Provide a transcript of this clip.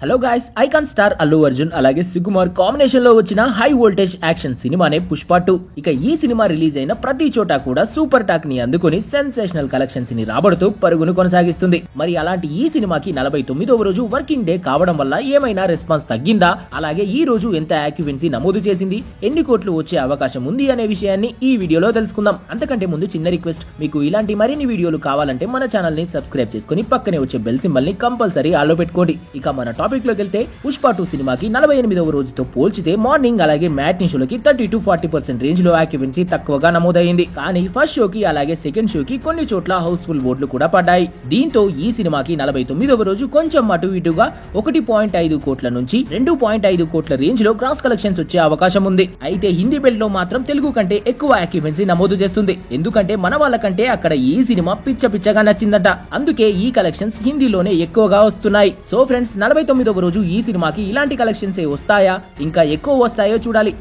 Hello guys, icon star Allu Arjun అలాగే Sukumar combination లో వచ్చిన హై వోల్టేజ్ యాక్షన్ సినిమానే పుష్ప 2. ఇక ఈ సినిమా రిలీజ్ అయిన ప్రతి చోట కూడా సూపర్ టాక్ ని అందుకుని సెన్సేషనల్ కలెక్షన్స్ ని రాబడుతూ పరుగును కొనసాగిస్తుంది. మరి అలాంటి ఈ సినిమాకి 49వ రోజు వర్కింగ్ డే కావడం వల్ల ఏమైనా రెస్పాన్స్ తగ్గిందా, అలాగే ఈ రోజు ఎంత యాక్యువెన్సీ నమోదు చేసింది, ఎన్ని కోట్లు వచ్చే అవకాశం ఉంది అనే విషయాన్ని ఈ వీడియోలో తెలుసుకుందాం. అంతకంటే ముందు చిన్న రిక్వెస్ట్, మీకు ఇలాంటి మరిన్ని వీడియోలు కావాలంటే మన ఛానల్ ని సబ్స్క్రైబ్ చేసుకుని పక్కనే వచ్చే బెల్ సింబల్ ని కంపల్సరీ ఆలో పెట్టుకోండి. ఇక మన టాపిక్ లోకి వెళ్తే, పుష్ప 2 సినిమాకి 48వ రోజుతో పోల్చితే మార్నింగ్ అలాగే మ్యాట్నీ షోలకి 30-40% రేంజ్ లో యాక్యువెన్సీ తక్కువగా నమోదైంది. కానీ ఫస్ట్ షోకి అలాగే సెకండ్ షోకి కొన్ని చోట్ల హౌస్ఫుల్ బోర్డులు కూడా పడ్డాయి. దీంతో ఈ సినిమాకి 49వ రోజు కొంచెం అటు ఇటుగా 1.5 కోట్ల నుంచి 2.5 కోట్ల రేంజ్ లో క్రాస్ కలెక్షన్స్ వచ్చే అవకాశం ఉంది. అయితే హిందీ బెల్ట్ లో మాత్రం తెలుగు కంటే ఎక్కువ యాక్యువెన్సీ నమోదు చేస్తుంది. ఎందుకంటే మన వాళ్ళకంటే అక్కడ ఈ సినిమా పిచ్చగా నచ్చిందట. అందుకే ఈ కలెక్షన్స్ హిందీలోనే ఎక్కువగా వస్తున్నాయి. సో ఫ్రెండ్స్, 49వ రోజు ఈ సినిమాకి ఇలాంటి కలెక్షన్స్ వస్తాయా, ఇంకా ఎక్కువ వస్తాయో చూడాలి.